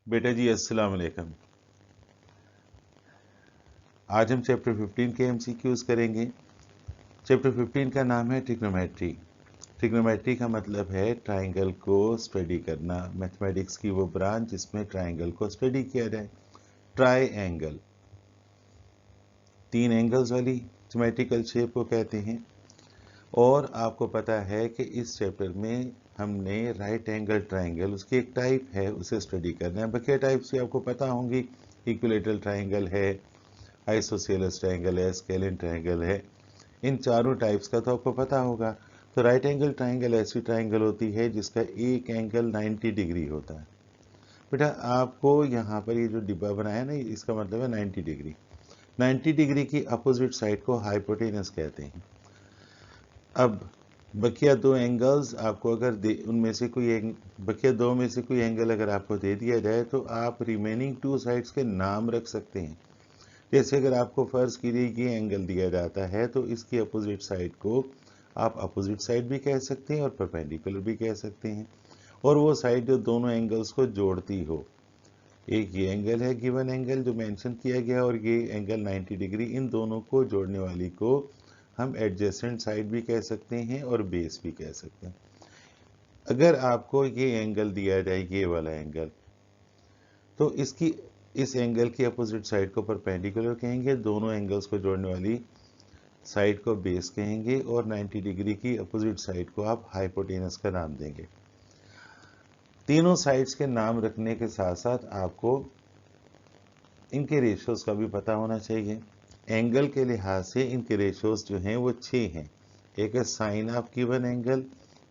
बेटा जी अस्सलाम वालेकुम। आज हम चैप्टर 15 के एमसीक्यूज करेंगे। चैप्टर 15 का नाम है ट्रिग्नोमेट्री। ट्रिग्नोमेट्री का मतलब है ट्राइंगल को स्टडी करना, मैथमेटिक्स की वो ब्रांच जिसमें ट्राइंगल को स्टडी किया जाए। ट्राइंगल 3 एंगल्स वाली ज्योमेट्रिकल शेप को कहते हैं। और आपको पता है कि इस चैप्टर में हमने राइट एंगल ट्राइंगल, उसकी एक टाइप है, उसे स्टडी करना है। बकिया टाइप्स भी आपको पता होंगी। इक्विलेटरल ट्राइंगल है, आइसोसेलेस ट्राइंगल है, स्केलिन ट्राइंगल है। इन चारों टाइप्स का तो आपको पता होगा। तो राइट एंगल ट्राइंगल ऐसी ट्राइंगल होती है जिसका एक एंगल 90 डिग्री होता है। बेटा आपको यहाँ पर ये जो डिब्बा बनाया ना, इसका मतलब है 90 डिग्री। 90 डिग्री की अपोजिट साइड को हाइपोटेनस कहते हैं। अब बकिया दो एंगल्स आपको अगर उनमें से कोई बकिया दो में से कोई एंगल अगर आपको दे दिया जाए तो आप रिमेनिंग 2 साइड्स के नाम रख सकते हैं। जैसे अगर आपको फर्ज कीजिए ये एंगल दिया जाता है तो इसकी अपोजिट साइड को आप अपोजिट साइड भी कह सकते हैं और परपेंडिकुलर भी कह सकते हैं। और वो साइड जो दोनों एंगल्स को जोड़ती हो, एक ये एंगल है गिवन एंगल जो मेंशन किया गया और ये एंगल 90 डिग्री, इन दोनों को जोड़ने वाली को हम एडजेसेंट साइड भी कह सकते हैं और बेस भी कह सकते हैं। अगर आपको ये एंगल दिया जाए, ये वाला एंगल, तो इस एंगल की अपोजिट साइड को परपेंडिकुलर कहेंगे, दोनों एंगल्स को जोड़ने वाली साइड को बेस कहेंगे और 90 डिग्री की अपोजिट साइड को आप हाइपोटेनस का नाम देंगे। तीनों साइड्स के नाम रखने के साथ साथ आपको इनके रेशियोज का भी पता होना चाहिए। एंगल के लिहाज से इनके रेशियोज जो हैं वो 6 हैं। एक है साइन ऑफ गिवन एंगल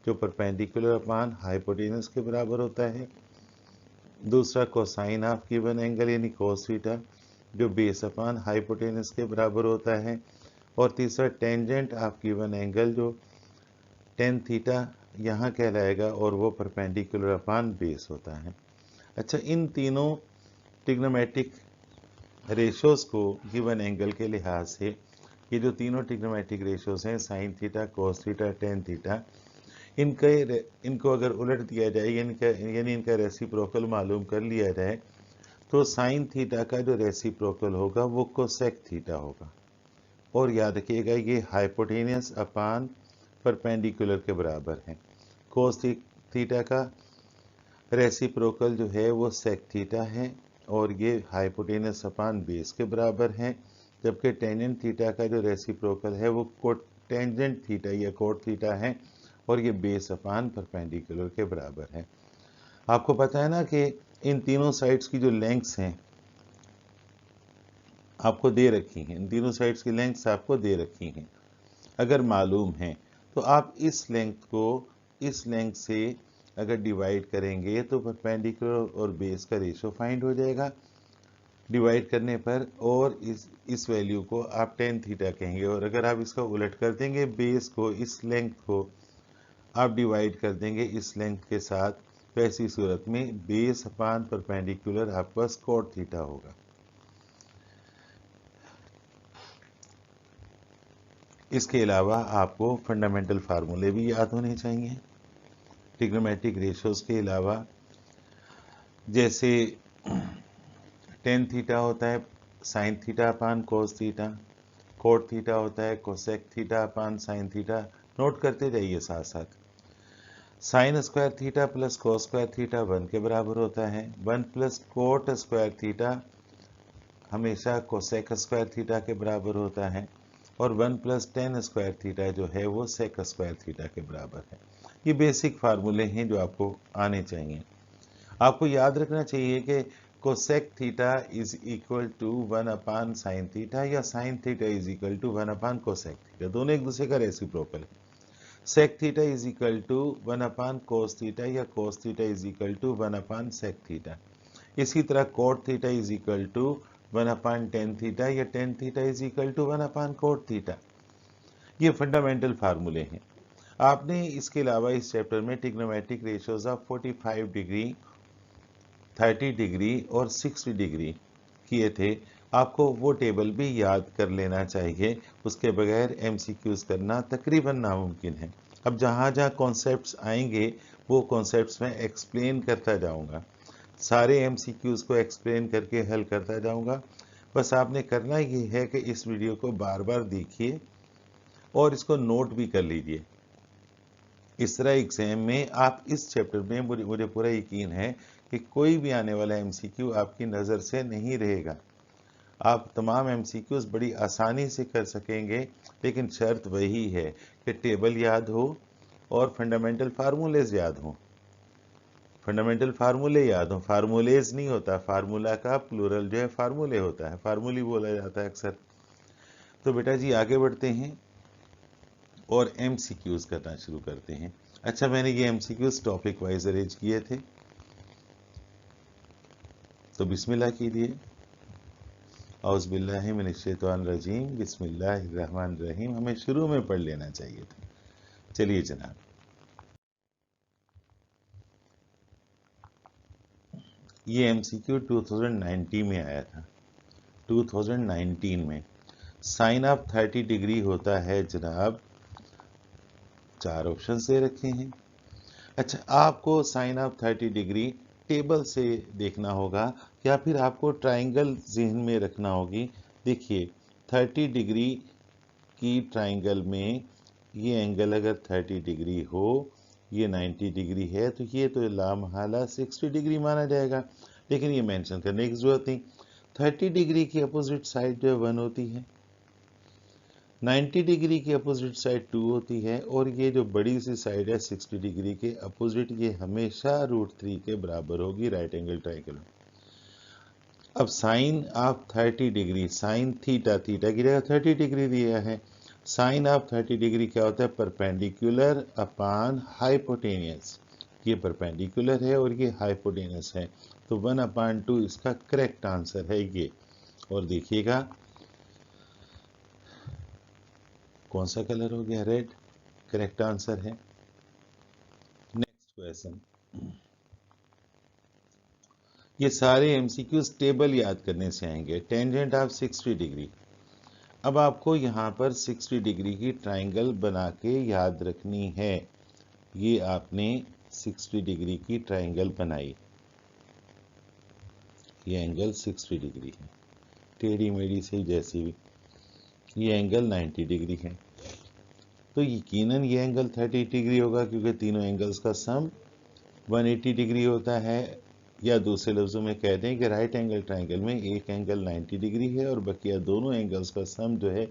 जो परपेंडिकुलर अपान हाइपोटेनस के बराबर होता है। दूसरा कोसाइन ऑफ गिवन एंगल यानी कोस थीटा जो बेस अपान हाइपोटेनस के बराबर होता है। और तीसरा टेंजेंट ऑफ गिवन एंगल जो टेन थीटा यहाँ कहलाएगा और वो परपेंडिकुलर अपान बेस होता है। अच्छा, इन तीनों ट्रिग्नोमेट्रिक रेशियोज को गिवन एंगल के लिहाज से, ये जो तीनों ट्रिग्नोमेट्रिक रेशियोज हैं, sine theta, cos theta, tan theta, इनको अगर उलट दिया जाए यानी इनका रेसिप्रोकल मालूम कर लिया जाए तो साइन थीटा का जो रेसिप्रोकल होगा वो कोसेक थीटा होगा। और याद रखिएगा ये हाइपोटेनियस अपान परपेंडिकुलर के बराबर है। कोस थीटा का रेसिप्रोकल जो है वो सेक थीटा है और ये हाइपोटेनियस अपान बेस के बराबर है। जबकि टेंजेंट थीटा का जो रेसिप्रोकल है वो टेंजेंट थीटा या कोट थीटा है और ये बेस अपान परपेंडिकुलर के बराबर है। आपको पता है ना कि इन तीनों साइड्स की जो लेंथ्स हैं आपको दे रखी हैं, इन तीनों साइड्स की लेंथ्स आपको दे रखी हैं। अगर मालूम है तो आप इस लेंथ को इस लेंथ से अगर डिवाइड करेंगे तो परपेंडिकुलर और बेस का रेशो फाइंड हो जाएगा डिवाइड करने पर। और इस वैल्यू को आप टेन थीटा कहेंगे। और अगर आप इसका उलट कर देंगे, बेस को, इस लेंथ को आप डिवाइड कर देंगे इस लेंथ के साथ, तो ऐसी सूरत में बेस अपान परपेंडिकुलर आपके पास कोट थीटा होगा। इसके अलावा आपको फंडामेंटल फार्मूले भी याद होने चाहिए ट्रिग्नोमेट्रिक रेशियोज के अलावा। जैसे टेन थीटा होता है sine theta upon cos theta, cot theta होता है cosec theta upon sine theta. Note करते जाइए साथ साथ। Sine square theta plus cos square theta 1 के बराबर होता है। 1 प्लस कोट स्क्वायर थीटा हमेशा कोसेक स्क्वायर थीटा के बराबर होता है। और 1 प्लस टेन स्क्वायर थीटा जो है वो सेक स्क्वायर थीटा के बराबर है। ये बेसिक फार्मूले हैं जो आपको आने चाहिए। आपको याद रखना चाहिए कि cosec theta is equal to 1 upon sine theta या sine theta is equal to 1 upon cosec theta, दोनों एक दूसरे का रेसिप्रोकल है। Sec theta is equal to 1 upon cos theta या cos theta is equal to 1 upon sec theta. इसी तरह cot theta is equal to 1 upon tan theta या tan theta is equal to 1 upon cot theta. ये fundamental फार्मूले हैं। आपने इसके अलावा इस चैप्टर में trigonometric ratios of 45 degree, 30 degree और 60 डिग्री किए थे। आपको वो टेबल भी याद कर लेना चाहिए, उसके बगैर एमसीक्यूज करना तकरीबन नामुमकिन है। अब जहाँ जहाँ कॉन्सेप्ट्स आएंगे वो कॉन्सेप्ट्स मैं एक्सप्लेन करता जाऊँगा सारे एमसीक्यूज को एक्सप्लेन करके हल करता जाऊंगा। बस आपने करना ये है कि इस वीडियो को बार बार देखिए और इसको नोट भी कर लीजिए। इस तरह एग्जाम में आप इस चैप्टर में मुझे पूरा यकीन है कि कोई भी आने वाला एमसीक्यू आपकी नज़र से नहीं रहेगा। आप तमाम एमसीक्यूज बड़ी आसानी से कर सकेंगे, लेकिन शर्त वही है कि टेबल याद हो और फंडामेंटल फार्मूलेज याद हो। फंडामेंटल फार्मूले याद हो, फार्मूलेज नहीं होता, फार्मूला का प्लूरल जो है फार्मूले होता है, फार्मूली बोला जाता है अक्सर। तो बेटा जी आगे बढ़ते हैं और एमसीक्यूज करना शुरू करते हैं। अच्छा, मैंने ये एमसीक्यूज टॉपिक वाइज अरेंज किए थे, तो बिस्मिल्लाह कीजिए। औज़ुबिल्लाहि मिनश्शैतानिर्रजीम, बिस्मिल्लाहिर्रहमानिर्रहीम। हमें शुरू में पढ़ लेना चाहिए था। चलिए जनाब, ये एमसीक्यू 2019 में आया था। 2019 में साइन ऑफ 30 डिग्री होता है जनाब, 4 ऑप्शन दे रखे हैं। अच्छा, आपको साइन ऑफ 30 डिग्री टेबल से देखना होगा या फिर आपको ट्राइंगल जहन में रखना होगी। देखिए 30 डिग्री की ट्राइंगल में ये एंगल अगर 30 डिग्री हो, ये 90 डिग्री है, तो ये तो लामहला 60 डिग्री माना जाएगा। लेकिन ये मेंशन करने की जरूरत नहीं, 30 डिग्री की अपोजिट साइड जो है 1 होती है, 90 डिग्री की अपोजिट साइड 2 होती है, और ये जो बड़ी सी साइड है 60 डिग्री के अपोजिट, ये हमेशा √3 के बराबर होगी राइट एंगल ट्राइंगल में। अब sine of 30 degree, sine theta, theta की जगह 30 डिग्री दिया है। साइन ऑफ 30 डिग्री क्या होता है? Perpendicular upon hypotenuse. ये परपेंडिकुलर है और ये हाइपोटेनियस है, तो 1/2 इसका करेक्ट आंसर है ये। और देखिएगा कौन सा कलर हो गया? रेड, करेक्ट आंसर है। नेक्स्ट क्वेश्चन, ये सारे एमसीक्यूज टेबल याद करने से आएंगे। टेंजेंट ऑफ 60 डिग्री, अब आपको यहाँ पर 60 डिग्री की ट्राइंगल बना के याद रखनी है। ये आपने 60 डिग्री की ट्राइंगल बनाई, ये एंगल 60 डिग्री है, टेढ़ी मेढ़ी से जैसी भी। ये एंगल 90 डिग्री है, तो यकीनन ये एंगल 30 डिग्री होगा, क्योंकि तीनों एंगल्स का सम 180 डिग्री होता है। या दूसरे लफ्जों में कह दें कि राइट एंगल ट्राइंगल में एक एंगल 90 डिग्री है और बकिया दोनों एंगल्स का सम जो है,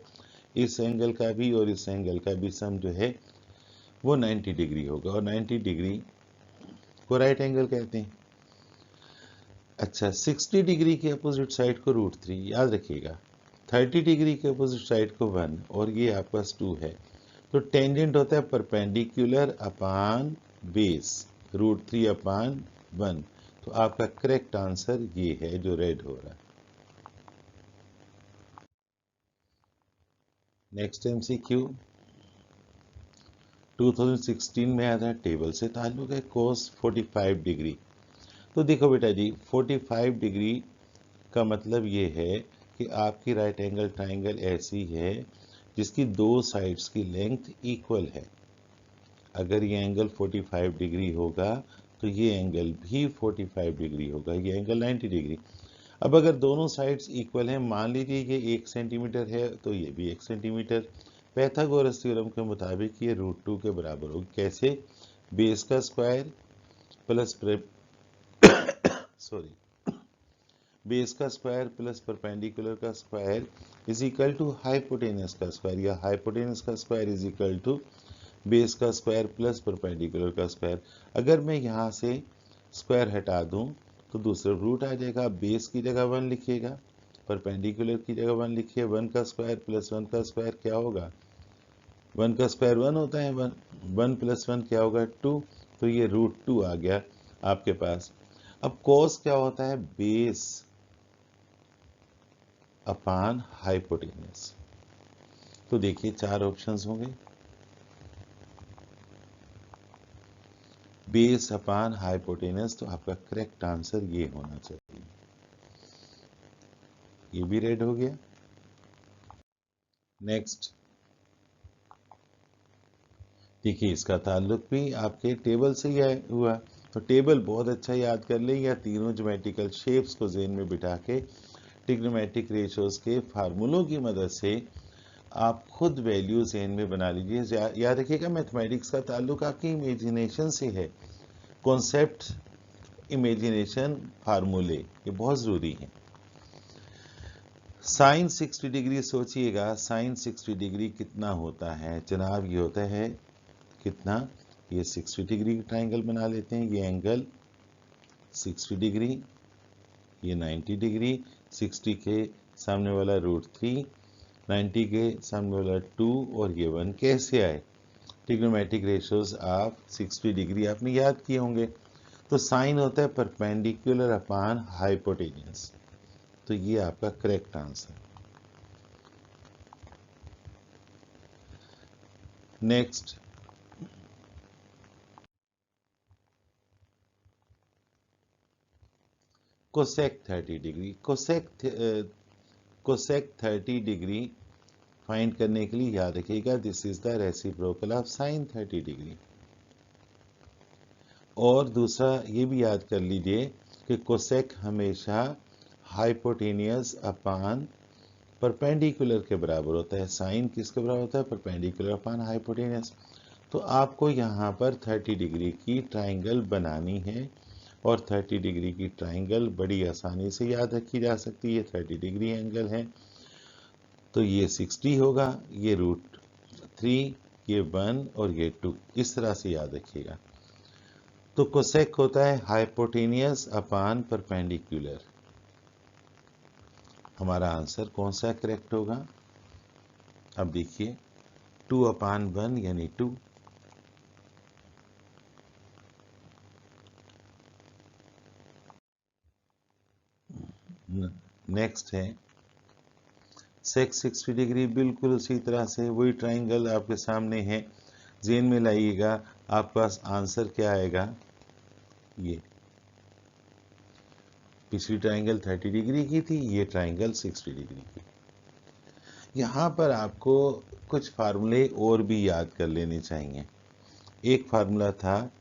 इस एंगल का भी और इस एंगल का भी सम जो है वो 90 डिग्री होगा, और 90 डिग्री को राइट एंगल कहते हैं। अच्छा, 60 डिग्री के अपोजिट साइड को √3 याद रखिएगा, 30 डिग्री के अपोजिट साइड को 1, और ये आपका 2 है। तो टेंजेंट होता है परपेंडिकुलर अपॉन बेस, √3/1। तो आपका करेक्ट आंसर ये है जो रेड हो रहा है। नेक्स्ट एमसीक्यू 2016 में आया था, टेबल से ताल्लुक है, कोस 45 डिग्री। तो देखो बेटा जी, 45 डिग्री का मतलब ये है कि आपकी राइट एंगल ट्राइंगल ऐसी है जिसकी दो साइड्स की लेंथ इक्वल है। अगर ये एंगल 45 डिग्री होगा तो ये एंगल भी 45 डिग्री होगा, ये एंगल 90 डिग्री। अब अगर दोनों साइड्स इक्वल हैं, मान लीजिए ये 1 सेंटीमीटर है तो ये भी 1 सेंटीमीटर, पैथागोरस थ्योरम के मुताबिक ये √2 के बराबर होगी। कैसे? बेस का स्क्वायर प्लस बेस का स्क्वायर प्लस परपेंडिकुलर का square is equal to hypotenuse का स्क्वायर, या हाइपोटेनस का square is equal to base का स्क्वायर प्लस परपेंडिकुलर का स्क्वायर। अगर मैं यहाँ से स्क्वायर हटा दूं तो दूसरा रूट आ जाएगा। बेस की जगह 1 लिखिएगा, परपेंडिकुलर की जगह 1 लिखिए। 1 का स्क्वायर प्लस 1 का स्क्वायर क्या होगा? 1 का स्क्वायर 1 होता है, 1 प्लस 1 क्या होगा? 2। तो ये √2 आ गया आपके पास। अब कॉस क्या होता है? Base upon hypotenuse. तो देखिए 4 ऑप्शंस होंगे, बेस अपॉन हाइपोटेनस, तो आपका करेक्ट आंसर ये होना चाहिए। ये भी रेड हो गया। नेक्स्ट देखिए, इसका ताल्लुक भी आपके टेबल से ही हुआ। तो टेबल बहुत अच्छा याद कर लें, या तीनों ज्योमेट्रिकल शेप्स को ज़हन में बिठा के ट्रिग्नोमेट्रिक रेशियोज के फार्मूलों की मदद से आप खुद वैल्यू ज़हन में बना लीजिए। याद रखिएगा, मैथमेटिक्स का ताल्लुक आपकी इमेजिनेशन से है। कॉन्सेप्ट, इमेजिनेशन, फार्मूले, ये बहुत ज़रूरी हैं। साइन 60 डिग्री सोचिएगा, साइन 60 डिग्री कितना होता है जनाब? ये होता है कितना? ये 60 डिग्री ट्राइंगल बना लेते हैं। ये एंगल 60 डिग्री, ये 90 डिग्री, 60 के सामने वाला √3, 90 के सामने वाला 2 और ये 1 कैसे आए? ट्रिग्नोमेट्रिक रेशियोज ऑफ 60 डिग्री आपने याद किए होंगे। तो साइन होता है परपेंडिकुलर अपॉन हाइपोटेन्यूज। तो ये आपका correct answer. Next, cosec 30 degree. Cosec 30 degree find करने के लिए याद रखिएगा, this is the reciprocal of sign 30 degree. और दूसरा ये भी याद कर लीजिए कि कोसेक हमेशा हाइपोटेनियस अपान परपेंडिकुलर के बराबर होता है। साइन किसके बराबर होता है? परपेंडिकुलर अपान हाइपोटेनियस। तो आपको यहाँ पर 30 डिग्री की ट्राइंगल बनानी है, और 30 डिग्री की ट्राइंगल बड़ी आसानी से याद रखी जा सकती है। 30 डिग्री एंगल है, तो ये 60 होगा, ये √3, ये 1 और ये 2, इस तरह से याद रखिएगा। तो कोसेक होता है हाइपोटेनियस अपान परपेंडिकुलर। हमारा आंसर कौन सा करेक्ट होगा? अब देखिए, 2/1 यानी 2। नेक्स्ट है सेक 60 डिग्री, बिल्कुल उसी तरह से वही ट्राइंगल आपके सामने है। ज़हन में लाइएगा, आपके पास आंसर क्या आएगा? ये पिछली ट्राइंगल 30 डिग्री की थी, ये ट्राइंगल 60 डिग्री की। यहाँ पर आपको कुछ फार्मूले और भी याद कर लेने चाहिए। एक फार्मूला था,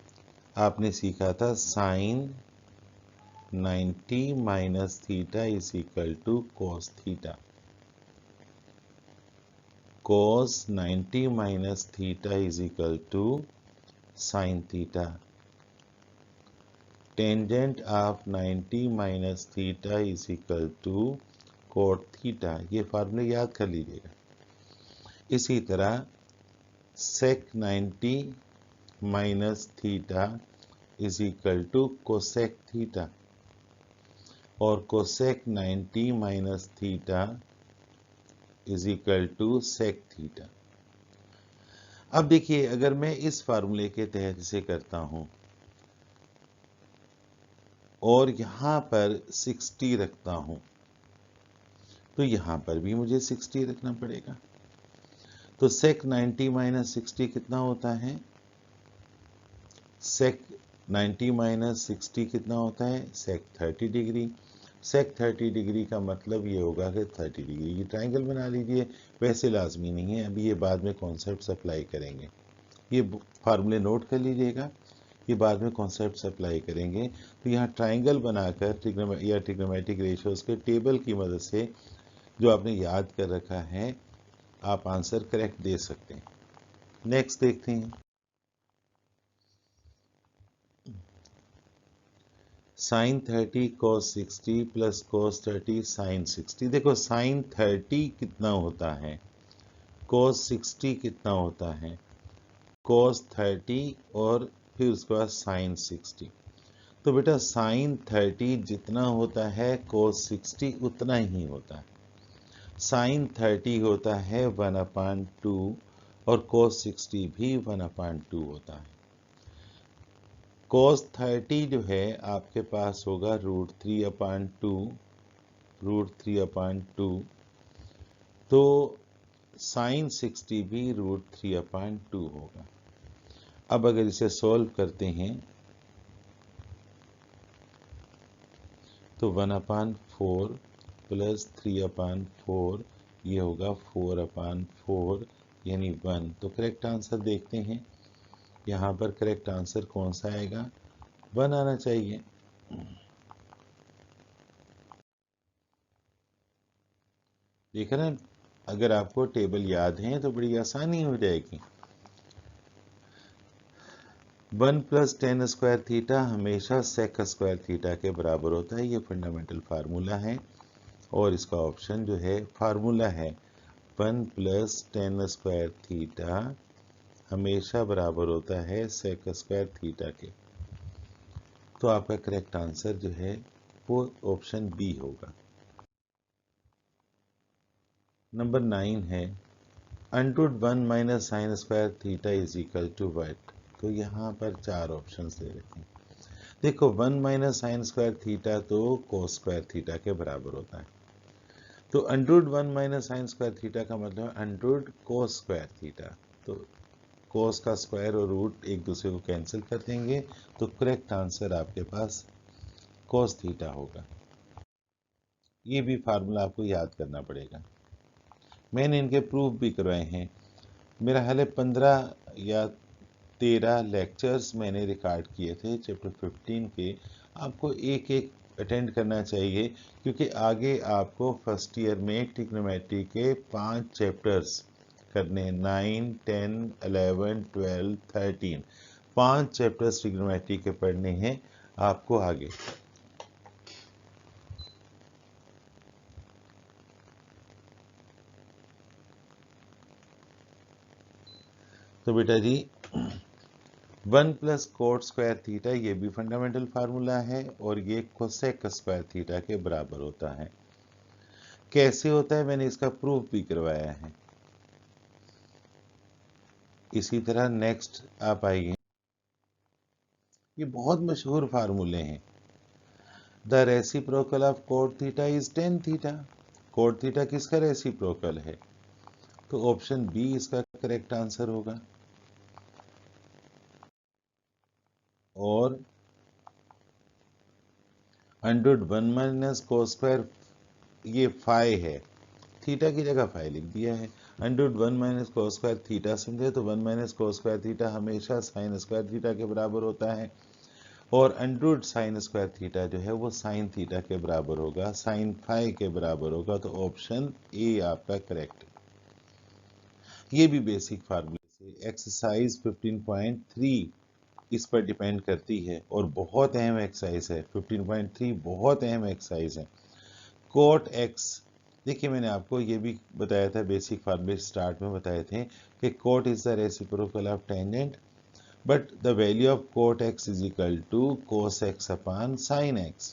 आपने सीखा था, sine 90 minus theta is equal to cos theta. cos 90 minus theta is equal to sin theta. Tangent of 90 minus theta is equal to cot theta. ये फार्मूले याद कर लीजिएगा। इसी तरह sec 90 minus theta is equal to cosec theta, और cosec 90 minus theta is equal to sec theta. अब देखिए, अगर मैं इस फार्मूले के तहत इसे करता हूं और यहां पर 60 रखता हूं, तो यहां पर भी मुझे 60 रखना पड़ेगा। तो सेक 90 माइनस 60 कितना होता है? सेक 90 माइनस 60 कितना होता है? सेक 30 डिग्री। सेक 30 डिग्री का मतलब ये होगा कि 30 डिग्री की ट्राइंगल बना लीजिए। वैसे लाजमी नहीं है, अभी ये बाद में कॉन्सेप्ट अप्लाई करेंगे। ये फार्मूले नोट कर लीजिएगा, ये बाद में कॉन्सेप्ट अप्लाई करेंगे। तो यहाँ ट्राइंगल बनाकर ट्रिग्नोमेट्रिक रेशियोज के टेबल की मदद से जो आपने याद कर रखा है, आप आंसर करेक्ट दे सकते हैं। नेक्स्ट देखते हैं, sine 30 cos 60 plus cos 30 sine 60। देखो, साइन 30 कितना होता है, cos 60 कितना होता है, cos 30 और फिर उसके बाद साइन 60। तो बेटा साइन 30 जितना होता है cos 60 उतना ही होता है। साइन 30 होता है 1/2 और cos 60 भी 1/2 होता है। cos 30 जो है आपके पास होगा √3/2, तो साइन 60 भी √3/2 होगा। अब अगर इसे सॉल्व करते हैं तो 1/4 प्लस 3/4, ये होगा 4/4 यानी 1। तो करेक्ट आंसर देखते हैं, यहाँ पर करेक्ट आंसर कौन सा आएगा? 1 आना चाहिए। देख रहे हैं, अगर आपको टेबल याद है तो बड़ी आसानी हो जाएगी। 1 + tan स्क्वायर थीटा हमेशा sec स्क्वायर थीटा के बराबर होता है। ये फंडामेंटल फार्मूला है और इसका ऑप्शन जो है फार्मूला है 1 + tan स्क्वायर थीटा हमेशा बराबर होता है sec स्क्वायर थीटा के। तो आपका करेक्ट आंसर जो है वो ऑप्शन बी होगा। नंबर 9 है √1 - sin square theta is equal to what. तो यहाँ पर 4 ऑप्शंस दे रखे हैं। देखो 1 - sin स्क्वायर थीटा तो cos स्क्वायर थीटा के बराबर होता है। तो √1 - sin स्क्वायर थीटा का मतलब √cos स्क्वायर थीटा। तो cos का स्क्वायर और रूट एक दूसरे को कैंसिल कर देंगे, तो करेक्ट आंसर आपके पास cos थीटा होगा। ये भी फार्मूला आपको याद करना पड़ेगा। मैंने इनके प्रूफ भी करवाए हैं। मेरा हाल है 15 या 13 लेक्चर्स मैंने रिकॉर्ड किए थे चैप्टर 15 के। आपको एक एक अटेंड करना चाहिए, क्योंकि आगे आपको फर्स्ट ईयर में ट्रिग्नोमेट्री के 5 चैप्टर्स करने, 9, 10, 11, 12, 13 5 चैप्टर्स ट्रिग्नोमेट्री के पढ़ने हैं आपको आगे। तो बेटा जी 1 + cot स्क्वायर थीटा ये भी फंडामेंटल फार्मूला है और ये कोसेक स्क्वायर थीटा के बराबर होता है। कैसे होता है मैंने इसका प्रूफ भी करवाया है। इसी तरह नेक्स्ट आप आइए, ये बहुत मशहूर फार्मूले हैं। The reciprocal of cot theta is tan theta. cot theta किसका रेसिप्रोकल है? तो ऑप्शन बी इसका करेक्ट आंसर होगा। और 1 - cos स्क्वायर ये फाई है, थीटा की जगह फाई लिख दिया है। √1 - cos स्क्वायर थीटा समझे तो 1 - cos स्क्वायर थीटा हमेशा sin स्क्वायर थीटा के बराबर होता है। और √sin स्क्वायर थीटा जो है वो sin थीटा के बराबर होगा, sin फाई के बराबर होगा। तो ऑप्शन ए आपका करेक्ट है। ये भी बेसिक फार्मूले से एक्सरसाइज 15.3 इस पर डिपेंड करती है और बहुत अहम एक्सरसाइज है। 15.3 बहुत अहम एक्सरसाइज है। cot x, देखिए मैंने आपको ये भी बताया था, बेसिक फार्मूले स्टार्ट में बताए थे कि cot इज the reciprocal of tangent, but the value of cot x is equal to cos x upon sin x।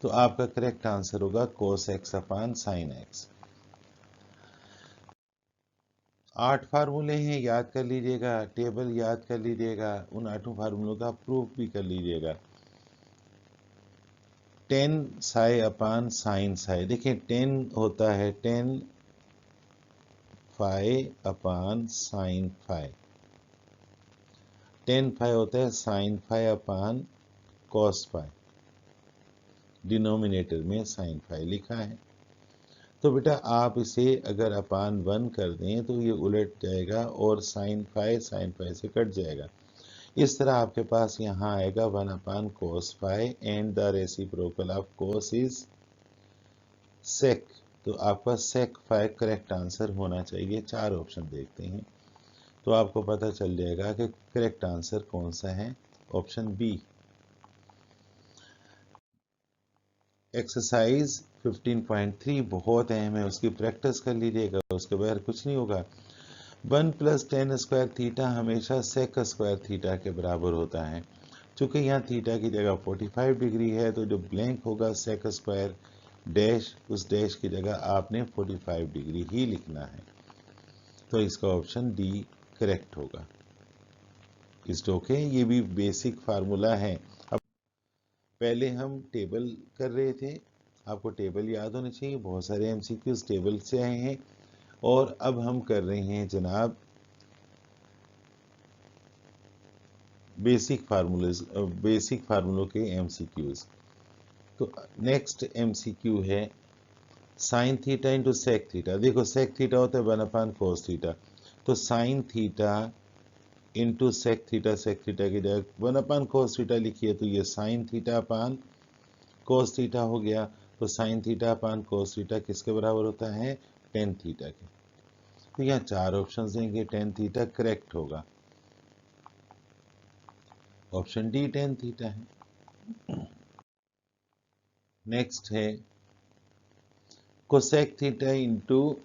तो आपका करेक्ट आंसर होगा cos x upon sin x। 8 फार्मूले हैं, याद कर लीजिएगा, टेबल याद कर लीजिएगा, उन 8 फार्मूलों का प्रूफ भी कर लीजिएगा। tan psi upon sin psi, देखिए tan होता है tan phi upon sin phi, tan phi होता है sin phi upon cos phi, denominator में sin phi लिखा है। तो बेटा आप इसे अगर अपान 1 कर दें तो ये उलट जाएगा और sin phi से कट जाएगा। इस तरह आपके पास यहाँ आएगा 1 अपान cos phi and the reciprocal of cos is sec। तो आपका sec phi करेक्ट आंसर होना चाहिए। 4 ऑप्शन देखते हैं तो आपको पता चल जाएगा कि करेक्ट आंसर कौन सा है, ऑप्शन बी। एक्सरसाइज 15.3 बहुत अहम है, उसकी प्रैक्टिस कर लीजिएगा, उसके बगैर कुछ नहीं होगा। 1 + tan स्क्वायर थीटा हमेशा sec स्क्वायर थीटा के बराबर होता है। चूंकि यहाँ थीटा की जगह 45 डिग्री है तो जो ब्लैंक होगा sec स्क्वायर डैश, उस डैश की जगह आपने 45 डिग्री ही लिखना है। तो इसका ऑप्शन डी करेक्ट होगा। इस ओके, ये भी बेसिक फार्मूला है। अब पहले हम टेबल कर रहे थे, आपको टेबल याद होने चाहिए, बहुत सारे एमसीक्यूज टेबल से आए हैं। और अब हम कर रहे हैं जनाब बेसिक फार्मूलों के एमसीक्यूज। तो नेक्स्ट एमसीक्यू है sine theta into sec theta. देखो सेक थीटा होता है 1 अपान कोस थीटा, तो sine theta into sec theta की जगह 1/cos थीटा लिखिए तो ये sine theta upon cos theta हो गया। तो sine theta upon cos theta किसके बराबर होता है, टेन थीटा के। तो यहाँ चार ऑप्शन देंगे, टेन थीटा करेक्ट होगा, ऑप्शन डी टेन थीटा है। नेक्स्ट है cosec theta into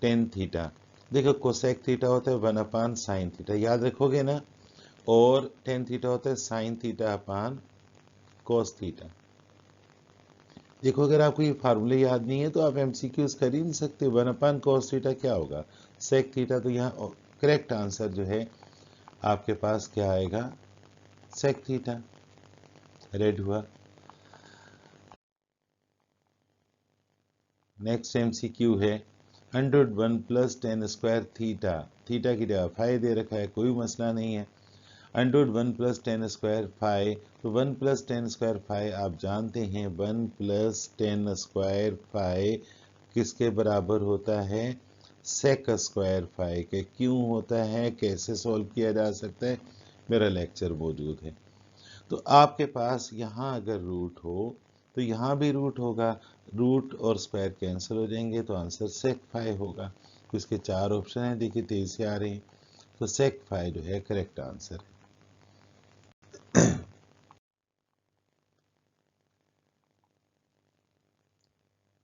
tan theta. देखो कोसेक थीटा होता है 1/sin थीटा, याद रखोगे ना, और टेन थीटा होता है sine theta upon cos theta. देखो अगर आपको ये फार्मूले याद नहीं है तो आप एमसीक्यूज कर ही नहीं सकते। 1/cos थीटा क्या होगा, सेक थीटा। तो यहाँ करेक्ट आंसर जो है आपके पास क्या आएगा, सेक थीटा। रेड हुआ। नेक्स्ट एमसीक्यू है √1 + tan स्क्वायर थीटा। थीटा की जगह फाई दे रखा है, कोई मसला नहीं है। √1 + tan स्क्वायर फाई, तो 1 + tan स्क्वायर फाई आप जानते हैं 1 + tan स्क्वायर फाई किसके बराबर होता है, सेक स्क्वायर फाई के। क्यों होता है, कैसे सॉल्व किया जा सकता है, मेरा लेक्चर मौजूद है। तो आपके पास यहाँ अगर रूट हो तो यहाँ भी रूट होगा, रूट और स्क्वायर कैंसिल हो जाएंगे तो आंसर सेक फाई होगा। तो इसके चार ऑप्शन हैं, देखिए तेजी से आ रहे हैं। तो सेक फाई जो है करेक्ट आंसर है।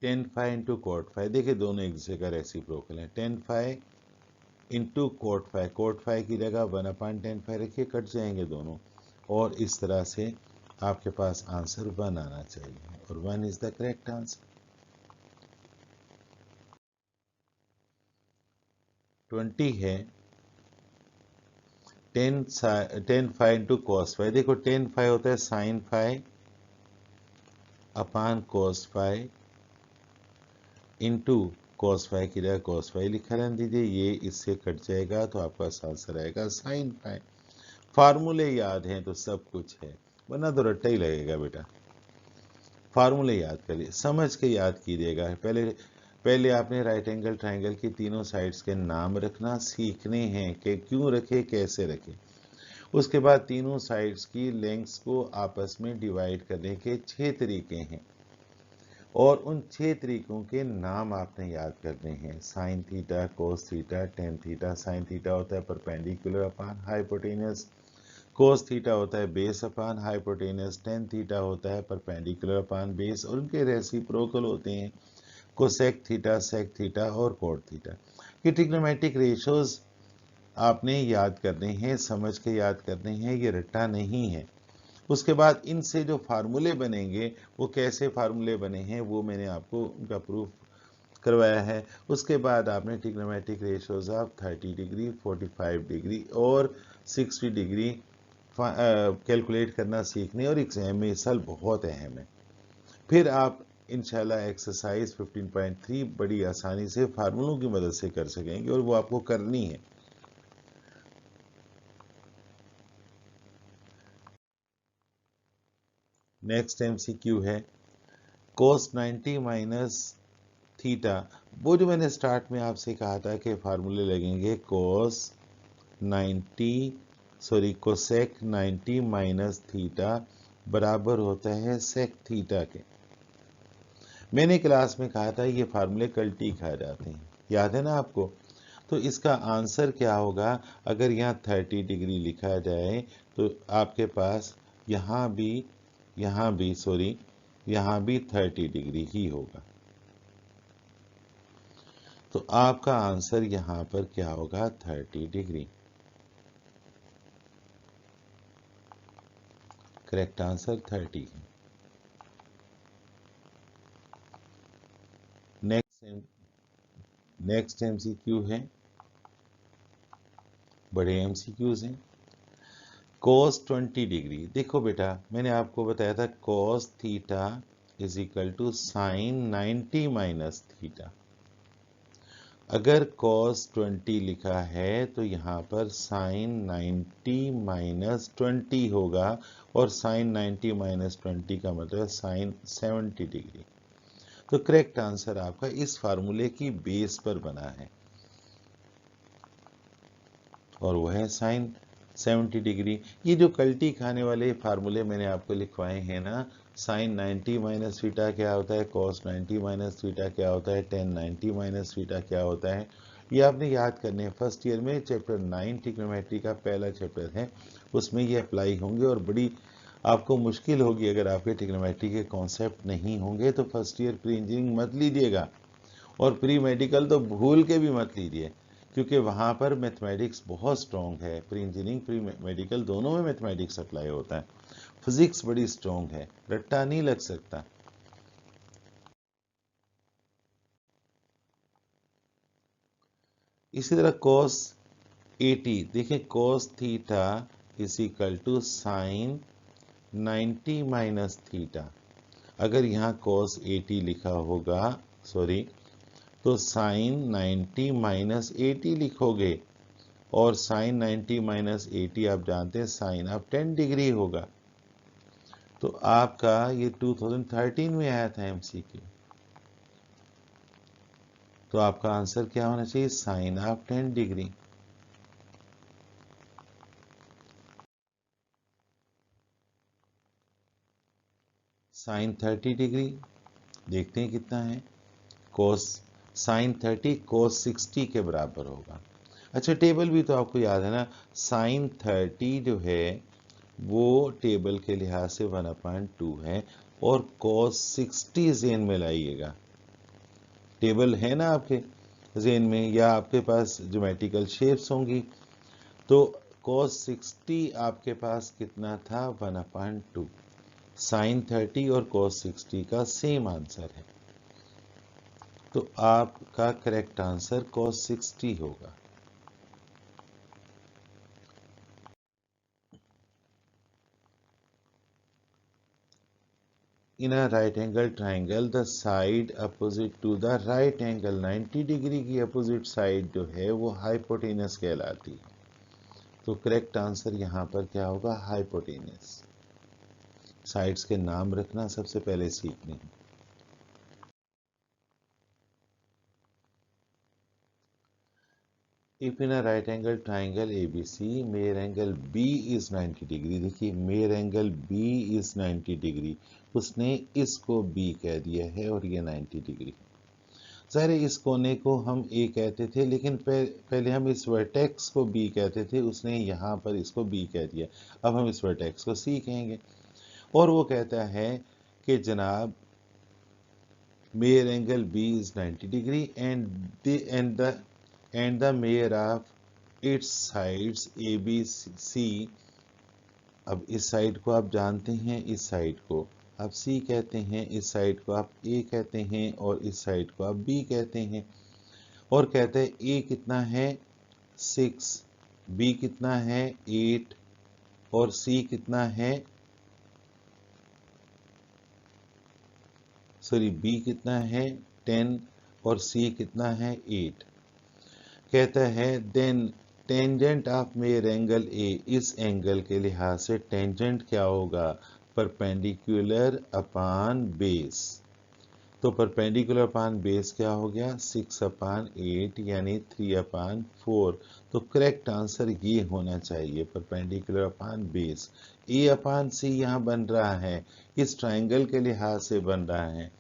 Tan phi into cot phi, देखिए दोनों एक दूसरे का रेसिप्रोकल है। Tan phi into cot phi की जगह 1/tan फाई रखिए, कट जाएंगे दोनों, और इस तरह से आपके पास आंसर 1 आना चाहिए, और 1 इज द करेक्ट आंसर। 20 है tan phi into cos phi. देखो टेन फाई होता है sine phi upon cos phi into cos phi की जगह कॉस फाई लिखा रहने दीजिए, ये इससे कट जाएगा तो आपका आंसर आएगा साइन फाई। फार्मूले याद हैं तो सब कुछ है, वरना तो रट्टा ही लगेगा बेटा। फार्मूले याद करिए, समझ के याद कीजिएगा। पहले पहले आपने राइट एंगल ट्राइंगल की तीनों साइड्स के नाम रखना सीखने हैं कि क्यों रखे, कैसे रखे। उसके बाद तीनों साइड्स की लेंथ्स को आपस में डिवाइड करने के 6 तरीके हैं, और उन 6 तरीकों के नाम आपने याद करने हैं। Sine theta, cos theta, tan theta. Sine theta होता है परपेंडिकुलर अपान हाइपोटेनस, कोस थीटा होता है base upon hypotenuse, tan theta होता है परपेंडिकुलर अपान बेस, और उनके रेसिप्रोकल होते हैं कोसेक थीटा, सेक थीटा और कोट थीटा। ये ट्रिग्नोमेट्रिक रेशियोज आपने याद करने हैं, समझ के याद करने हैं, ये रट्टा नहीं है। उसके बाद इनसे जो फार्मूले बनेंगे वो कैसे फार्मूले बने हैं वो मैंने आपको उनका प्रूफ करवाया है। उसके बाद आपने trigonometric ratios of 30 degree, 45 degree और 60 डिग्री कैलकुलेट करना सीखने, और एग्जाम में इस साल बहुत अहम है। फिर आप इंशाल्लाह एक्सरसाइज 15.3 बड़ी आसानी से फार्मूलों की मदद से कर सकेंगे, और वो आपको करनी है। नेक्स्ट एमसीक्यू है cos 90 माइनस थीटा। वो जो मैंने स्टार्ट में आपसे कहा था कि फार्मूले लगेंगे कोसेक 90 माइनस थीटा बराबर होता है सेक थीटा के। मैंने क्लास में कहा था ये फार्मूले कल्टी खा जाते हैं, याद है ना आपको। तो इसका आंसर क्या होगा, अगर यहाँ 30 डिग्री लिखा जाए तो आपके पास यहाँ भी 30 डिग्री ही होगा। तो आपका आंसर यहाँ पर क्या होगा, 30 डिग्री। करेक्ट आंसर 30 है। नेक्स्ट एमसीक्यू है, बड़े एमसीक्यूज हैं। cos 20 डिग्री, देखो बेटा मैंने आपको बताया था cos theta is equal to sine 90 minus theta. अगर cos 20 लिखा है तो यहाँ पर साइन 90 माइनस 20 होगा, और साइन 90 माइनस 20 का मतलब साइन 70 डिग्री। तो करेक्ट आंसर आपका इस फार्मूले की बेस पर बना है, और वो है साइन 70 डिग्री। ये जो कल्टी खाने वाले फार्मूले मैंने आपको लिखवाए हैं ना, साइन 90 माइनस थीटा क्या होता है, कॉस 90 माइनस थीटा क्या होता है, टेन 90 माइनस थीटा क्या होता है, ये आपने याद करने हैं। फर्स्ट ईयर में चैप्टर 9 ट्रिग्नोमेट्री का पहला चैप्टर है, उसमें ये अप्लाई होंगे और बड़ी आपको मुश्किल होगी अगर आपके ट्रिग्नोमेट्री के कॉन्सेप्ट नहीं होंगे तो फर्स्ट ईयर प्री इंजीनियरिंग मत लीजिएगा, और प्री मेडिकल तो भूल के भी मत लीजिए, क्योंकि वहाँ पर मैथमेटिक्स बहुत स्ट्रॉन्ग है। प्री इंजीनियरिंग प्री मेडिकल दोनों में मैथमेटिक्स अप्लाई होता है। फिजिक्स बड़ी स्ट्रॉन्ग है, रट्टा नहीं लग सकता। इसी तरह cos 80, देखिए cos theta is equal to sine 90 minus theta. अगर यहाँ cos 80 लिखा होगा, सॉरी, तो साइन 90 माइनस 80 लिखोगे, और साइन 90 माइनस 80 आप जानते हैं साइन ऑफ 10 डिग्री होगा। तो आपका ये 2013 में आया था एमसीक्यू, तो आपका आंसर क्या होना चाहिए, sine of 10 degree. Sine 30 degree देखते हैं कितना है, कोस साइन 30 कोस 60 के बराबर होगा। अच्छा, टेबल भी तो आपको याद है ना, साइन 30 जो है वो टेबल के लिहाज से 1/2 है, और cos 60 जेन में लाइएगा। टेबल है ना आपके जेन में, या आपके पास ज्योमेट्रिकल शेप्स होंगी, तो cos 60 आपके पास कितना था, 1/2। साइन 30 और cos 60 का सेम आंसर है, तो आपका करेक्ट आंसर cos 60 होगा। In a right angle triangle, the side opposite to the right angle 90 degree की अपोजिट साइड जो है वो हाइपोटेनस कहलाती है। तो करेक्ट आंसर यहाँ पर क्या होगा, हाइपोटेनस। साइड्स के नाम रखना सबसे पहले सीखने हैं। If in a right angle triangle ABC, measure angle B is 90 degree, देखिए measure angle B is 90 degree, उसने इसको B कह दिया है और ये 90 डिग्री। ज़ाहिर इस कोने को हम A कहते थे, लेकिन पहले हम इस वर्टेक्स को B कहते थे, उसने यहाँ पर इसको B कह दिया। अब हम इस वर्टेक्स को C कहेंगे, और वो कहता है कि जनाब mayor angle B is 90 degree and the measure of its sides ABC। अब इस साइड को आप जानते हैं, इस साइड को आप C कहते हैं, इस साइड को आप A कहते हैं, और इस साइड को आप B कहते हैं। और कहते हैं A कितना है 6, B कितना है 8, और C कितना है, सॉरी B कितना है 10, और C कितना है 8। कहता है then tangent of major angle A, इस एंगल के लिहाज से टेंजेंट क्या होगा, परपेंडिकुलर अपॉन बेस। तो परपेंडिकुलर अपॉन बेस क्या हो गया, 6/8 यानी 3/4। तो करेक्ट आंसर ये होना चाहिए, परपेंडिकुलर अपॉन बेस। A/C यहाँ बन रहा है, इस ट्राइंगल के लिहाज से बन रहा है।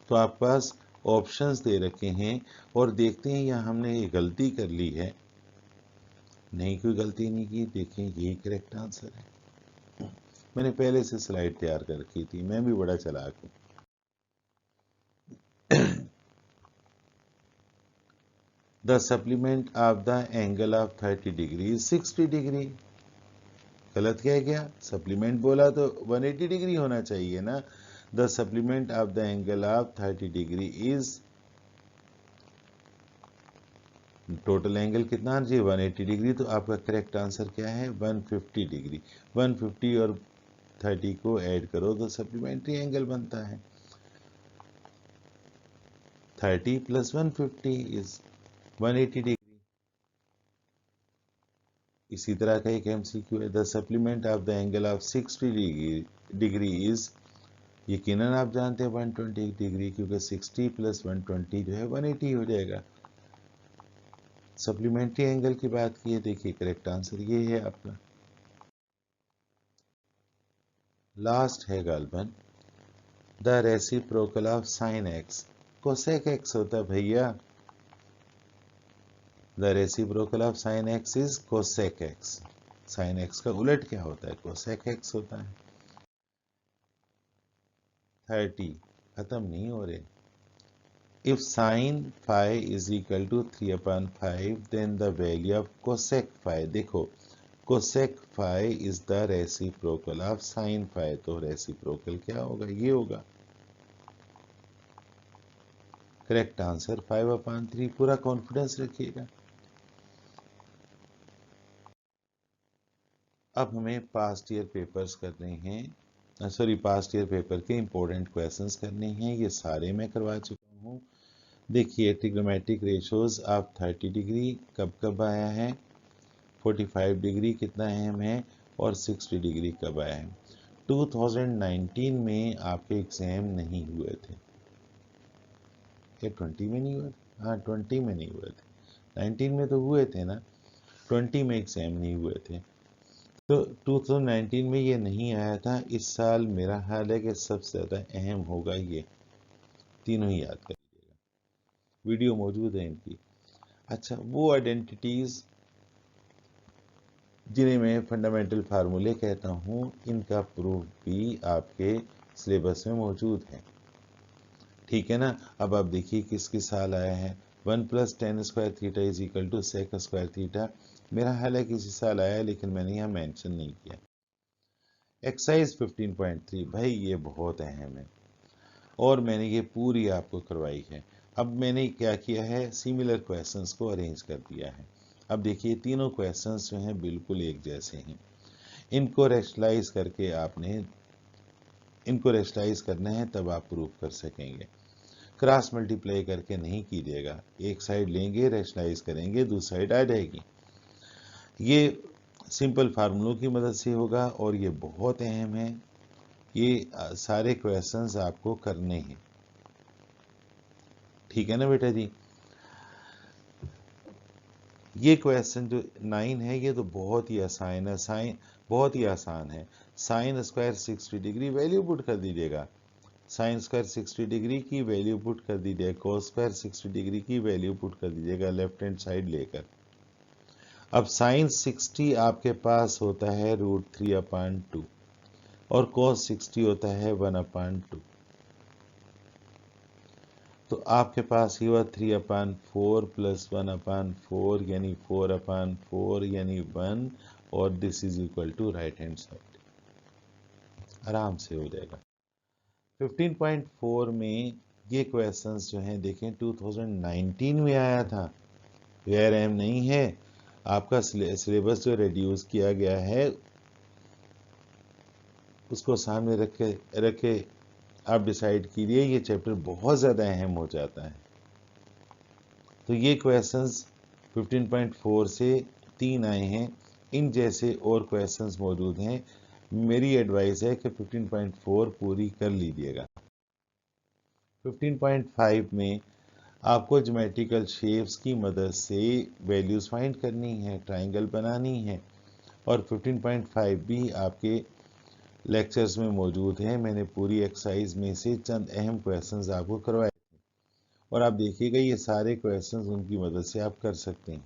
तो आपके पास ऑप्शंस दे रखे हैं, और देखते हैं यहाँ हमने ये गलती कर ली है, नहीं कोई गलती नहीं की। देखें यही करेक्ट आंसर है, मैंने पहले से स्लाइड तैयार कर रखी थी, मैं भी बड़ा चालाक हूँ। The supplement of the angle of 30 degree 60 degree. गलत क्या गया, सप्लीमेंट बोला तो 180 डिग्री होना चाहिए ना। The supplement of the angle of 30 degree is, total angle कितना आना चाहिए 180 डिग्री, तो आपका करेक्ट आंसर क्या है 150 डिग्री। 150 और 30 को ऐड करो तो सप्लीमेंट्री एंगल बनता है, 30 + 150 इज 180 डिग्री। इसी तरह का एक एमसीक्यू है, the supplement of the angle of 60 degree is, यकीनन आप जानते हैं 120 डिग्री, क्योंकि 60 + 120 जो है 180 हो जाएगा। सप्लीमेंट्री एंगल की बात की है, देखिए करेक्ट आंसर ये है आपका। लास्ट है गालबन the reciprocal of sine x, cosec x होता है भैया। The reciprocal of sine x is cosec x. Sine x का उलट क्या होता है? कोसेक एक्स होता है। 30 खत्म नहीं हो रहे। If sin phi is equal to 3/5 then the value of cosec phi, देखो cosec phi is the reciprocal of sin phi, तो reciprocal क्या होगा? ये होगा। Correct answer 5/3। पूरा कॉन्फिडेंस रखिएगा। अब हमें पास्ट ईयर पेपर्स करने हैं, सॉरी पास्ट ईयर पेपर के इंपॉर्टेंट क्वेश्चंस करने हैं। ये सारे मैं करवा चुका हूँ। देखिए ट्रिग्नोमेट्रिक रेशोज ऑफ 30 डिग्री कब कब आया है, 45 डिग्री कितना अहम है, और 60 डिग्री कब आया है। 2019 में आपके एग्जाम नहीं हुए थे। ये 20 में नहीं हुए? हाँ 20 में नहीं हुए थे, 19 में तो हुए थे ना, 20 में एग्जाम नहीं हुए थे। तो 2019 में ये नहीं आया था। इस साल मेरा ख्याल है कि सबसे ज़्यादा अहम होगा ये तीनों ही, याद कर लीजिएगा, वीडियो मौजूद है इनकी। अच्छा, वो आइडेंटिटीज़ जिन्हें मैं फंडामेंटल फार्मूले कहता हूँ, इनका प्रूफ भी आपके सिलेबस में मौजूद है, ठीक है ना। अब आप देखिए किस किस साल आया है। 1 + tan square theta is equal to sec square theta, मेरा ख्याल है किसी साल आया है, लेकिन मैंने यहाँ मेंशन नहीं किया। एक्सरसाइज 15.3 भाई ये बहुत अहम है, और मैंने ये पूरी आपको करवाई है। अब मैंने क्या किया है, सिमिलर क्वेश्चंस को अरेंज कर दिया है। अब देखिए तीनों क्वेश्चंस जो हैं बिल्कुल एक जैसे हैं। इनको रेशनलाइज करके आपने इनको रेशनलाइज करना है, तब आप प्रूफ कर सकेंगे। क्रॉस मल्टीप्लाई करके नहीं कीजिएगा, एक साइड लेंगे रेशनलाइज करेंगे, दूसरी साइड आ जाएगी। ये सिंपल फार्मूलों की मदद से होगा, और ये बहुत अहम है। ये सारे क्वेश्चंस आपको करने हैं, ठीक है ना बेटा जी। ये क्वेश्चन जो 9 है, ये तो बहुत ही आसान है, बहुत ही आसान है। Sine square 60 degree value put कर दीजिएगा, साइन स्क्वायर 60 डिग्री की वैल्यू पुट कर दीजिएगा, कोस स्क्वायर 60 डिग्री की वैल्यू पुट कर दीजिएगा लेफ्ट हैंड साइड लेकर। अब साइन 60 आपके पास होता है √3/2, और कोस 60 होता है 1/2। तो आपके पास ये हुआ 3/4 + 1/4 यानी 4/4 यानी 1, और this is equal to right hand side. आराम से हो जाएगा। 15.4 में ये क्वेश्चंस जो हैं देखें 2019 में आया था, वेयर एम नहीं है। आपका सिलेबस जो रिड्यूस किया गया है उसको सामने रखे आप डिसाइड कीजिए, ये चैप्टर बहुत ज़्यादा अहम हो जाता है। तो ये क्वेश्चंस 15.4 से 3 आए हैं, इन जैसे और क्वेश्चंस मौजूद हैं। मेरी एडवाइस है कि 15.4 पूरी कर लीजिएगा। 15.5 में आपको ज्योमेट्रिकल शेप्स की मदद से वैल्यूज फाइंड करनी है, ट्राइंगल बनानी है, और 15.5 भी आपके लेक्चर्स में मौजूद है। मैंने पूरी एक्सरसाइज में से चंद अहम क्वेश्चंस आपको करवाए, और आप देखिएगा ये सारे क्वेश्चंस उनकी मदद से आप कर सकते हैं।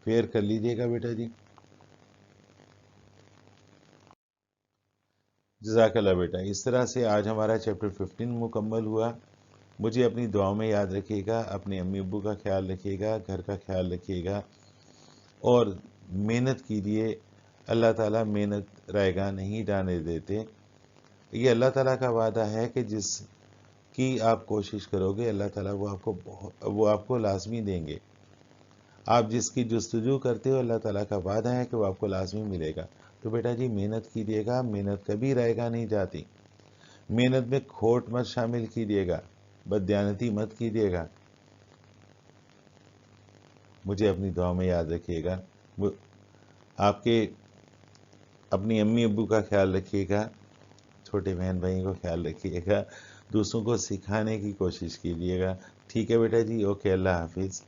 फेयर कर लीजिएगा बेटा जी। जज़ाकल्लाह बेटा। इस तरह से आज हमारा चैप्टर 15 मुकम्मल हुआ। मुझे अपनी दुआओं में याद रखिएगा, अपने अम्मी अब्बू का ख्याल रखिएगा, घर का ख्याल रखिएगा, और मेहनत कीजिए। अल्लाह ताला मेहनत रायगा नहीं जाने देते। ये अल्लाह ताला का वादा है कि जिसकी आप कोशिश करोगे अल्लाह ताला वो आपको लाजमी देंगे। आप जिसकी जुस्तजू करते हो अल्लाह ताला का वादा है कि वो आपको लाजमी मिलेगा। तो बेटा जी मेहनत कीजिएगा, मेहनत कभी रायगा नहीं जाती। मेहनत में खोट मत शामिल कीजिएगा, बदयानती मत कीजिएगा। मुझे अपनी दुआ में याद रखिएगा। आपके अपनी अम्मी अब्बू का ख्याल रखिएगा, छोटे बहन भाई को ख्याल रखिएगा, दूसरों को सिखाने की कोशिश कीजिएगा। ठीक है बेटा जी, ओके, अल्लाह हाफिज़।